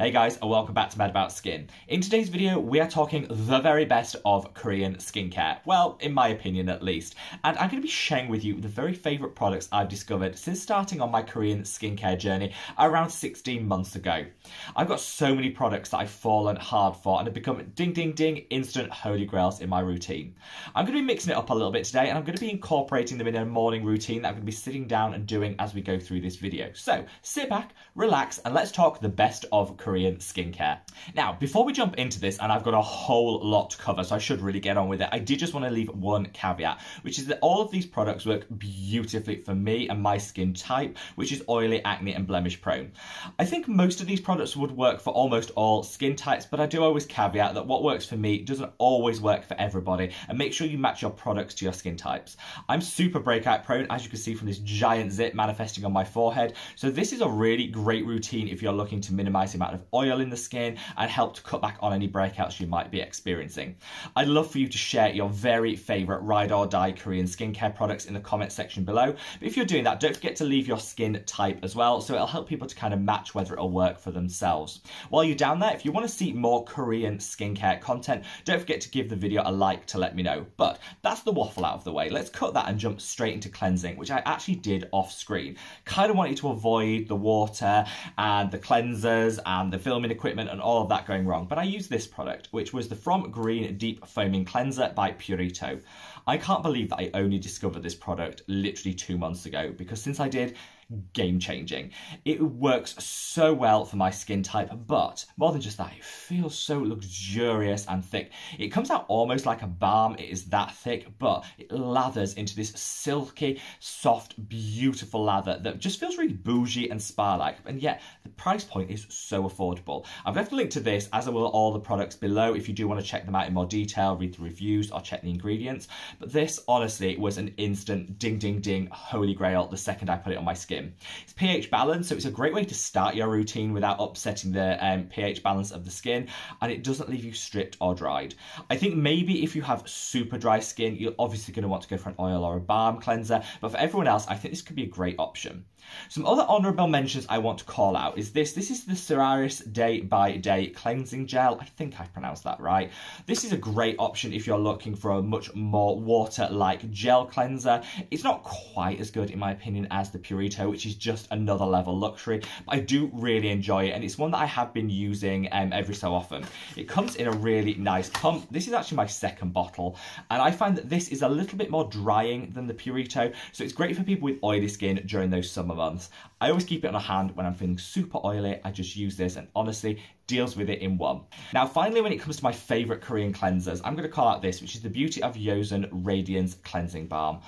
Hey guys, and welcome back to Mad About Skin. In today's video, we are talking the very best of Korean skincare. Well, in my opinion at least. And I'm going to be sharing with you the very favourite products I've discovered since starting on my Korean skincare journey around 16 months ago. I've got so many products that I've fallen hard for and have become ding ding ding instant holy grails in my routine. I'm going to be mixing it up a little bit today, and I'm going to be incorporating them in a morning routine that I'm going to be sitting down and doing as we go through this video. So sit back, relax, and let's talk the best of Korean skincare. Now, before we jump into this, and I've got a whole lot to cover, so I should really get on with it, I did just want to leave one caveat, which is that all of these products work beautifully for me and my skin type, which is oily, acne, and blemish prone. I think most of these products would work for almost all skin types, but I do always caveat that what works for me doesn't always work for everybody, and make sure you match your products to your skin types. I'm super breakout prone, as you can see from this giant zit manifesting on my forehead, so this is a really great routine if you're looking to minimize the amount of oil in the skin and help to cut back on any breakouts you might be experiencing. I'd love for you to share your very favorite ride or die Korean skincare products in the comment section below, but if you're doing that, don't forget to leave your skin type as well, so it'll help people to kind of match whether it'll work for themselves. While you're down there, if you want to see more Korean skincare content, don't forget to give the video a like to let me know. But that's the waffle out of the way. Let's cut that and jump straight into cleansing, which I actually did off screen. Kind of wanted to avoid the water and the cleansers and the filming equipment and all of that going wrong, but I used this product, which was the From Green Deep Foaming Cleanser by Purito. I can't believe that I only discovered this product literally 2 months ago, because since I did, game changing. It works so well for my skin type, but more than just that, it feels so luxurious and thick. It comes out almost like a balm. It is that thick, but it lathers into this silky, soft, beautiful lather that just feels really bougie and spa-like, and yet the price point is so affordable. I've left a link to this, as I will all the products below, if you do want to check them out in more detail, read the reviews, or check the ingredients. But this, honestly, was an instant ding ding ding holy grail the second I put it on my skin. It's pH balanced, so it's a great way to start your routine without upsetting the pH balance of the skin, and it doesn't leave you stripped or dried. I think maybe if you have super dry skin, you're obviously going to want to go for an oil or a balm cleanser, but for everyone else, I think this could be a great option. Some other honourable mentions I want to call out is this. This is the Serums Day by Day Cleansing Gel. I think I pronounced that right. This is a great option if you're looking for a much more water-like gel cleanser. It's not quite as good, in my opinion, as the Purito, which is just another level luxury, but I do really enjoy it, and it's one that I have been using every so often. It comes in a really nice pump. This is actually my second bottle, and I find that this is a little bit more drying than the Purito, so it's great for people with oily skin during those summer months. I always keep it on a hand when I'm feeling super oily. I just use this, and honestly, deals with it in one. Now, finally, when it comes to my favourite Korean cleansers, I'm going to call out this, which is the Beauty of Yosun Radiance Cleansing Balm.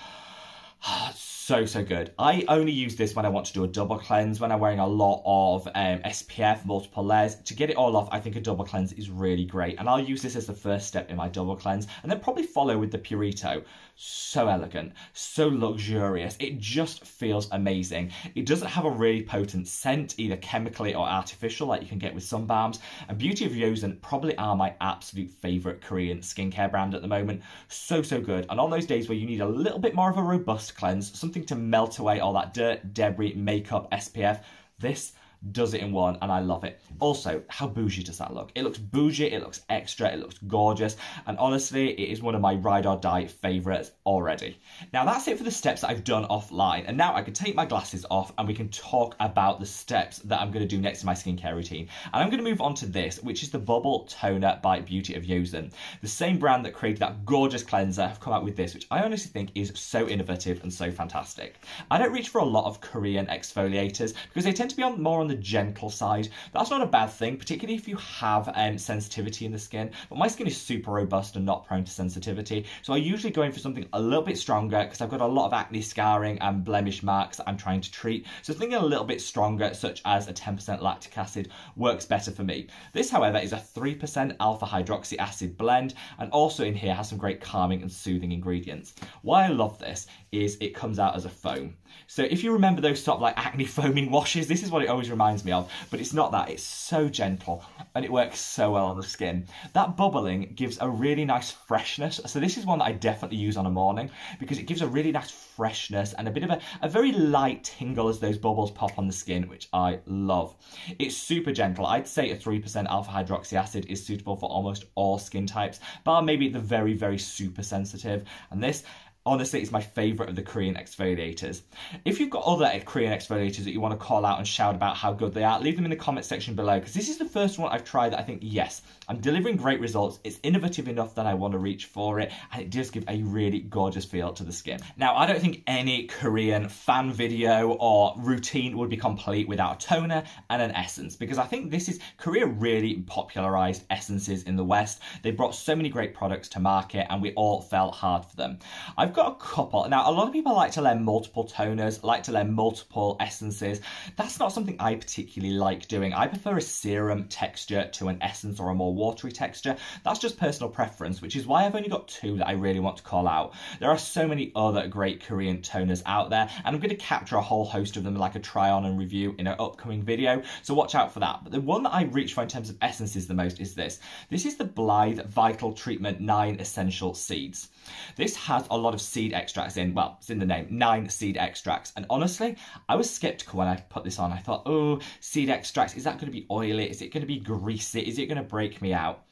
So good. I only use this when I want to do a double cleanse, when I'm wearing a lot of SPF, multiple layers. To get it all off, I think a double cleanse is really great, and I'll use this as the first step in my double cleanse, and then probably follow with the Purito. So elegant, so luxurious. It just feels amazing. It doesn't have a really potent scent, either chemically or artificial, like you can get with some balms, and Beauty of Yosun probably are my absolute favourite Korean skincare brand at the moment. So good. And on those days where you need a little bit more of a robust cleanse, something to melt away all that dirt, debris, makeup, SPF, this does it in one, and I love it. Also, how bougie does that look? It looks bougie, it looks extra, it looks gorgeous, and honestly, it is one of my ride or die favourites already. Now, that's it for the steps that I've done offline, and now I can take my glasses off and we can talk about the steps that I'm going to do next in my skincare routine. And I'm going to move on to this, which is the Bubble Toner by Beauty of Yosun. The same brand that created that gorgeous cleanser have come out with this, which I honestly think is so innovative and so fantastic. I don't reach for a lot of Korean exfoliators because they tend to be more on the gentle side. That's not a bad thing, particularly if you have sensitivity in the skin, but my skin is super robust and not prone to sensitivity, so I usually go in for something a little bit stronger because I've got a lot of acne scarring and blemish marks that I'm trying to treat, so something a little bit stronger, such as a 10% lactic acid, works better for me. This, however, is a 3% alpha hydroxy acid blend, and also in here has some great calming and soothing ingredients. Why I love this is it comes out as a foam. So if you remember those sort of like acne foaming washes, this is what it always reminds reminds me of, but it's not that. It's so gentle and it works so well on the skin. That bubbling gives a really nice freshness. So this is one that I definitely use on a morning because it gives a really nice freshness and a bit of a very light tingle as those bubbles pop on the skin, which I love. It's super gentle. I'd say a 3% alpha hydroxy acid is suitable for almost all skin types, bar maybe the very, very super sensitive. And this, honestly, it's my favourite of the Korean exfoliators. If you've got other Korean exfoliators that you want to call out and shout about how good they are, leave them in the comment section below, because this is the first one I've tried that I think, yes, I'm delivering great results. It's innovative enough that I want to reach for it, and it does give a really gorgeous feel to the skin. Now, I don't think any Korean fan video or routine would be complete without a toner and an essence, because I think this is, Korea really popularised essences in the West. They brought so many great products to market, and we all fell hard for them. I've got a couple. Now, a lot of people like to layer multiple toners, like to layer multiple essences. That's not something I particularly like doing. I prefer a serum texture to an essence or a more watery texture. That's just personal preference, which is why I've only got two that I really want to call out. There are so many other great Korean toners out there, and I'm going to capture a whole host of them like a try on and review in an upcoming video, so watch out for that. But the one that I reach for in terms of essences the most is this. This is the Blythe Vital Treatment 9 Essential Seeds. This has a lot of seed extracts in, well, it's in the name, 9 seed extracts. And honestly, I was skeptical when I put this on. I thought, oh, seed extracts, is that going to be oily? Is it going to be greasy? Is it going to break me out?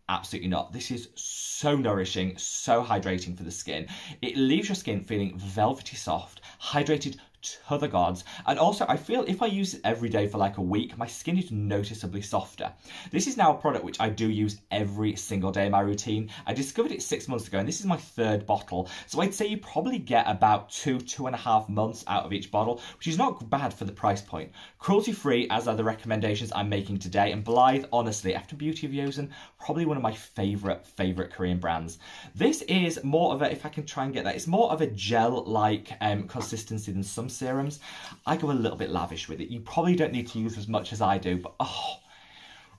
Absolutely not. This is so nourishing, so hydrating for the skin. It leaves your skin feeling velvety soft, hydrated to the gods, and also I feel if I use it every day for like a week, my skin is noticeably softer. This is now a product which I do use every single day in my routine. I discovered it 6 months ago, and this is my 3rd bottle, so I'd say you probably get about 2.5 months out of each bottle, which is not bad for the price point. Cruelty free, as are the recommendations I'm making today, and Blythe, honestly, after Beauty of Yosen, probably one of my favourite Korean brands. This is more of a, if I can try and get that, it's more of a gel-like consistency than some serums. I go a little bit lavish with it. You probably don't need to use as much as I do, but oh,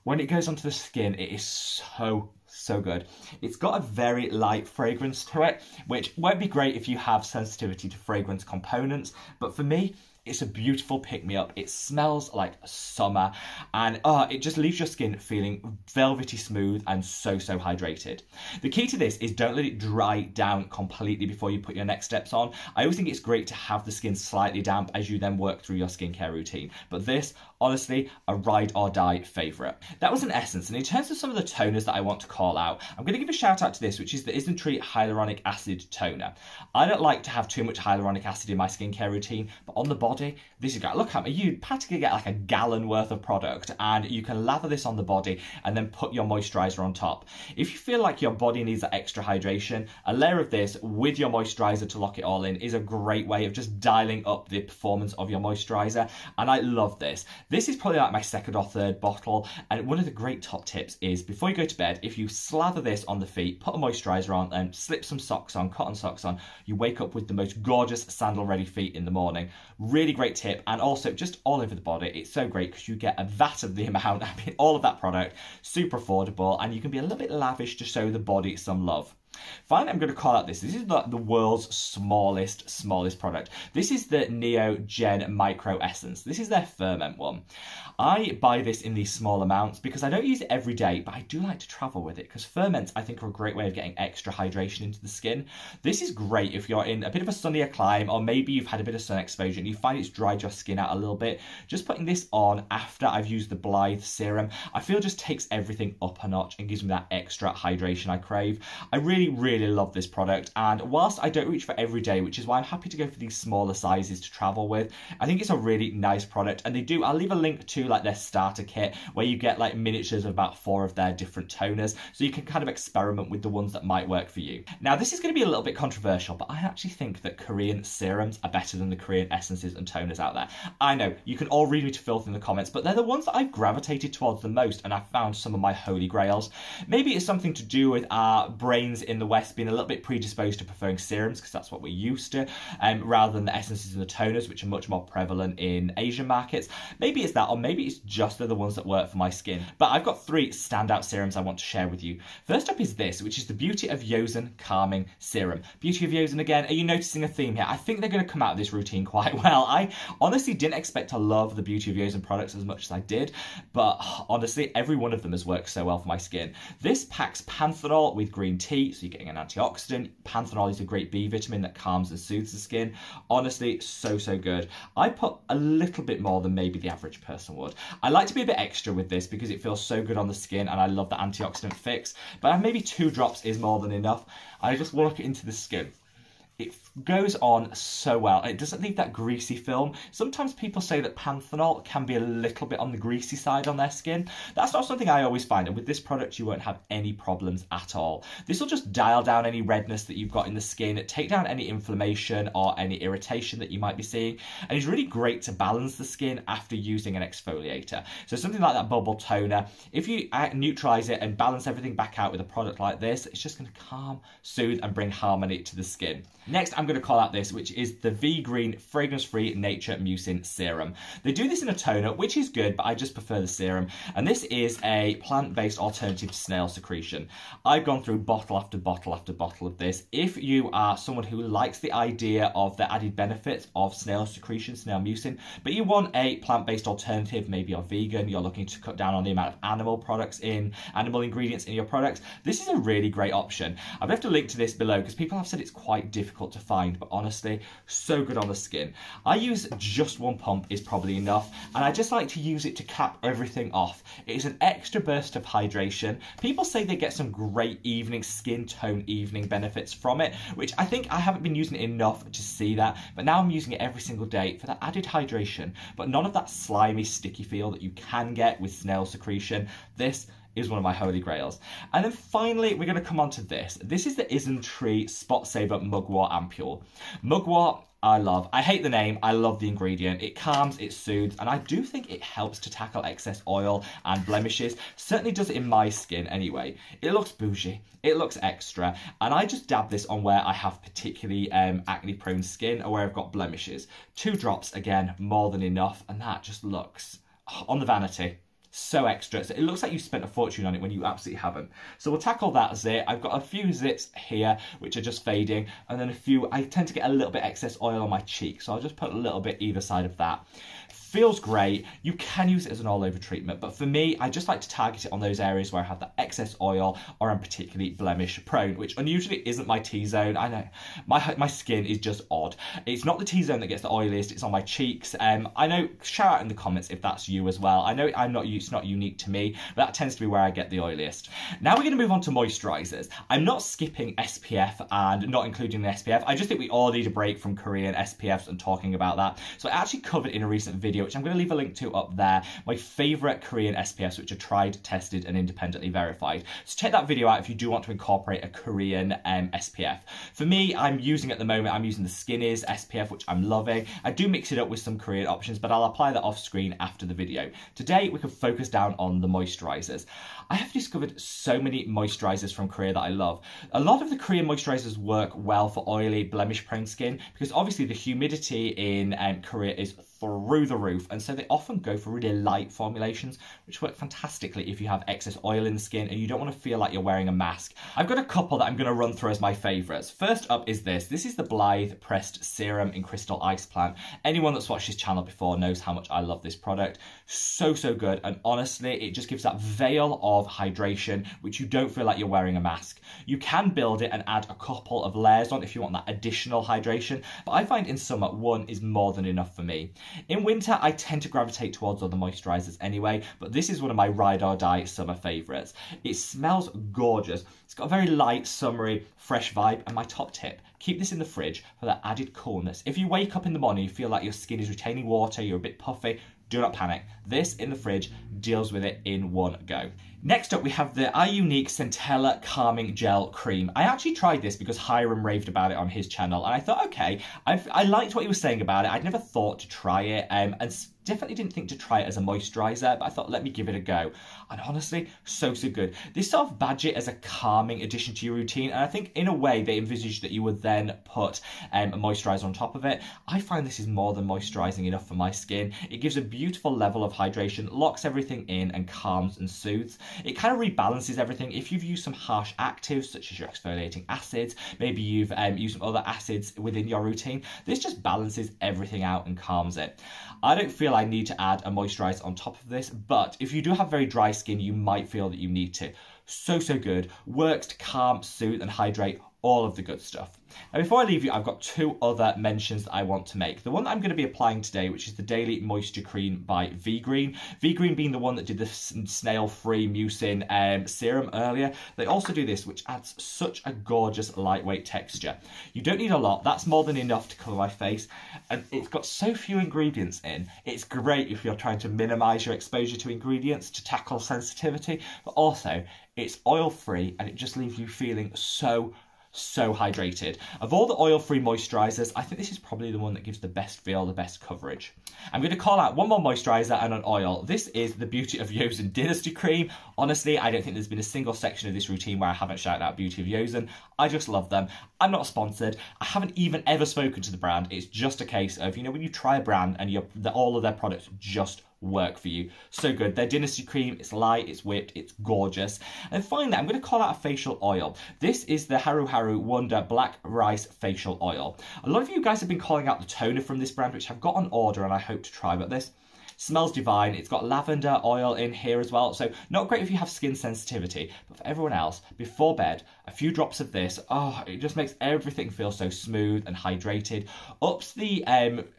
when it goes onto the skin, it is so good. It's got a very light fragrance to it, which won't be great if you have sensitivity to fragrance components, but for me, it's a beautiful pick-me-up. It smells like summer, and it just leaves your skin feeling velvety smooth and so hydrated. The key to this is don't let it dry down completely before you put your next steps on. I always think it's great to have the skin slightly damp as you then work through your skincare routine. But this, honestly, a ride or die favourite. That was an essence, and in terms of some of the toners that I want to call out, I'm going to give a shout out to this, which is the Isntree Hyaluronic Acid Toner. I don't like to have too much hyaluronic acid in my skincare routine, but on the body, this is great. Look at me, you practically get like a gallon worth of product, and you can lather this on the body and then put your moisturiser on top. If you feel like your body needs that extra hydration, a layer of this with your moisturiser to lock it all in is a great way of just dialing up the performance of your moisturiser, and I love this. This is probably like my 2nd or 3rd bottle, and one of the great top tips is before you go to bed, if you slather this on the feet, put a moisturiser on and slip some socks on, cotton socks on, you wake up with the most gorgeous sandal ready feet in the morning. Really great tip, and also just all over the body. It's so great because you get a vat of the amount, I mean all of that product, super affordable, and you can be a little bit lavish to show the body some love. Finally, I'm going to call out this. This is the world's smallest product. This is the Neo Gen Micro Essence. This is their ferment one. I buy this in these small amounts because I don't use it every day, but I do like to travel with it because ferments, I think, are a great way of getting extra hydration into the skin. This is great if you're in a bit of a sunnier climate, or maybe you've had a bit of sun exposure and you find it's dried your skin out a little bit. Just putting this on after I've used the Blythe serum, I feel just takes everything up a notch and gives me that extra hydration I crave. I really love this product, and whilst I don't reach for every day, which is why I'm happy to go for these smaller sizes to travel with, I think it's a really nice product. And I'll leave a link to like their starter kit where you get like miniatures of about 4 of their different toners, so you can kind of experiment with the ones that might work for you. Now, this is going to be a little bit controversial, but I actually think that Korean serums are better than the Korean essences and toners out there. I know you can all read me to filth in the comments, but they're the ones that I've gravitated towards the most, and I've found some of my holy grails. Maybe it's something to do with our brains in the West being a little bit predisposed to preferring serums because that's what we're used to, rather than the essences and the toners, which are much more prevalent in Asian markets. Maybe it's that, or maybe it's just they're the ones that work for my skin. But I've got 3 standout serums I want to share with you. First up is this, which is the Beauty of Yosen Calming Serum. Beauty of Yosen again, are you noticing a theme here? I think they're going to come out of this routine quite well. I honestly didn't expect to love the Beauty of Yosen products as much as I did, but honestly, every one of them has worked so well for my skin. This packs panthenol with green tea, so you're getting an antioxidant. Panthenol is a great B vitamin that calms and soothes the skin. Honestly, so good. I put a little bit more than maybe the average person would. I like to be a bit extra with this because it feels so good on the skin and I love the antioxidant fix, but maybe 2 drops is more than enough. I just work it into the skin. It goes on so well. It doesn't leave that greasy film. Sometimes people say that panthenol can be a little bit on the greasy side on their skin. That's not something I always find, and with this product you won't have any problems at all. This will just dial down any redness that you've got in the skin, take down any inflammation or any irritation that you might be seeing, and it's really great to balance the skin after using an exfoliator. So something like that bubble toner, if you neutralize it and balance everything back out with a product like this, it's just going to calm, soothe and bring harmony to the skin. Next, I'm going to call out this, which is the V-Green Fragrance-Free Nature Mucin Serum. They do this in a toner, which is good, but I just prefer the serum. And this is a plant-based alternative to snail secretion. I've gone through bottle after bottle after bottle of this. If you are someone who likes the idea of the added benefits of snail secretion, snail mucin, but you want a plant-based alternative, maybe you're vegan, you're looking to cut down on the amount of animal ingredients in your products, this is a really great option. I've left a link to this below because people have said it's quite difficult to find, but honestly, so good on the skin. I use just 1 pump is probably enough, and I just like to use it to cap everything off. It is an extra burst of hydration. People say they get some great evening skin tone evening benefits from it, which I think I haven't been using it enough to see that, but now I'm using it every single day for that added hydration, but none of that slimy, sticky feel that you can get with snail secretion. This is one of my holy grails. And then finally, we're going to come on to this. This is the Isntree Spot Saver Mugwort Ampule. Mugwort, I love. I hate the name. I love the ingredient. It calms, it soothes, and I do think it helps to tackle excess oil and blemishes. Certainly does it in my skin anyway. It looks bougie. It looks extra, and I just dab this on where I have particularly acne-prone skin or where I've got blemishes. 2 drops, again, more than enough, and that just looks on the vanity. So extra. So it looks like you spent a fortune on it when you absolutely haven't. So we'll tackle that zit. I've got a few zits here which are just fading, and then a few, I tend to get a little bit excess oil on my cheek, so I'll just put a little bit either side of that. Feels great. You can use it as an all-over treatment, but for me, I just like to target it on those areas where I have that excess oil or I'm particularly blemish prone, which unusually isn't my T-zone. I know my skin is just odd. It's not the T-zone that gets the oiliest, it's on my cheeks. I know, shout out in the comments if that's you as well. I know it's not unique to me, but that tends to be where I get the oiliest. Now we're going to move on to moisturizers. I'm not skipping SPF and not including the SPF. I just think we all need a break from Korean SPFs and talking about that. So I actually covered in a recent video, which I'm going to leave a link to up there, my favourite Korean SPFs which are tried, tested and independently verified. So check that video out if you do want to incorporate a Korean SPF. For me, I'm using at the moment, I'm using the Skinnies SPF, which I'm loving. I do mix it up with some Korean options, but I'll apply that off screen after the video. Today we can focus down on the moisturisers. I have discovered so many moisturisers from Korea that I love. A lot of the Korean moisturisers work well for oily, blemish prone skin because obviously the humidity in Korea is through the roof, and so they often go for really light formulations which work fantastically if you have excess oil in the skin and you don't want to feel like you're wearing a mask. I've got a couple that I'm going to run through as my favourites. First up is this. This is the Blythe Pressed Serum in Crystal Ice Plant. Anyone that's watched this channel before knows how much I love this product. So good, and honestly it just gives that veil of hydration which you don't feel like you're wearing a mask. You can build it and add a couple of layers on if you want that additional hydration, but I find in summer one is more than enough for me. In winter, I tend to gravitate towards other moisturisers anyway, but this is one of my ride or die summer favourites. It smells gorgeous. It's got a very light, summery, fresh vibe, and my top tip, keep this in the fridge for that added coolness. If you wake up in the morning, you feel like your skin is retaining water, you're a bit puffy, do not panic. This in the fridge deals with it in one go. Next up, we have the iUnique Centella Calming Gel Cream. I actually tried this because Hiram raved about it on his channel, and I thought, okay, I liked what he was saying about it. I'd never thought to try it, and definitely didn't think to try it as a moisturiser, but I thought, let me give it a go. And honestly, so good. They sort of badge it as a calming addition to your routine, and I think in a way they envisaged that you would then put a moisturiser on top of it. I find this is more than moisturising enough for my skin. It gives a beautiful level of hydration, locks everything in and calms and soothes. It kind of rebalances everything. If you've used some harsh actives such as your exfoliating acids, maybe you've used some other acids within your routine, this just balances everything out and calms it. I don't feel I need to add a moisturiser on top of this, but if you do have very dry skin, you might feel that you need to. So good. Works to calm, soothe and hydrate, all of the good stuff. Now, before I leave you, I've got two other mentions that I want to make. The one that I'm going to be applying today, which is the Daily Moisture Cream by V-Green. V-Green being the one that did the snail-free mucin serum earlier. They also do this, which adds such a gorgeous lightweight texture. You don't need a lot. That's more than enough to cover my face. And it's got so few ingredients in. It's great if you're trying to minimise your exposure to ingredients to tackle sensitivity. But also, it's oil-free and it just leaves you feeling so hydrated. Of all the oil-free moisturisers, I think this is probably the one that gives the best feel, the best coverage. I'm going to call out one more moisturiser and an oil. This is the Beauty of Yosen Dynasty Cream. Honestly, I don't think there's been a single section of this routine where I haven't shouted out Beauty of Yosen. I just love them. I'm not sponsored. I haven't even ever spoken to the brand. It's just a case of, you know, when you try a brand and all of their products just work for you. So good. Their Dynasty Cream, it's light, it's whipped, it's gorgeous. And finally, I'm going to call out a facial oil. This is the Haru Haru Wonder Black Rice Facial Oil. A lot of you guys have been calling out the toner from this brand, which I've got on order and I hope to try, but this smells divine. It's got lavender oil in here as well, so not great if you have skin sensitivity, but for everyone else, before bed, a few drops of this, oh, it just makes everything feel so smooth and hydrated, ups the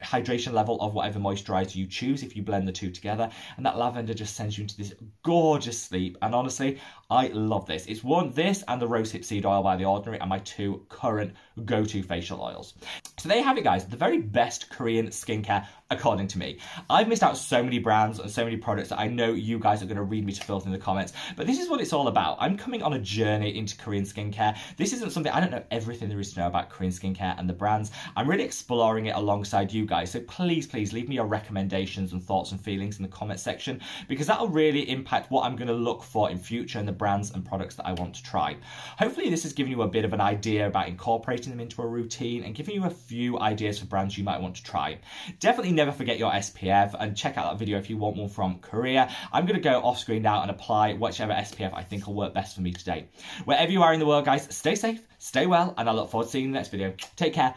hydration level of whatever moisturiser you choose if you blend the two together, and that lavender just sends you into this gorgeous sleep, and honestly, I love this. It's this and the rosehip seed oil by The Ordinary are my two current go-to facial oils. So there you have it, guys, the very best Korean skincare according to me. I've missed out so many brands and so many products that I know you guys are going to read me to filth in the comments, but this is what it's all about. I'm coming on a journey into Korean skincare. This isn't something, I don't know everything there is to know about Korean skincare and the brands. I'm really exploring it alongside you guys, so please leave me your recommendations and thoughts and feelings in the comment section, because that'll really impact what I'm going to look for in future and the brands and products that I want to try. Hopefully this has given you a bit of an idea about incorporating them into a routine and giving you a few ideas for brands you might want to try. Definitely never forget your SPF and check out that video if you want one from Korea. I'm going to go off screen now and apply whichever SPF I think will work best for me today. Wherever you are in the world, guys, stay safe, stay well, and I look forward to seeing you in the next video. Take care.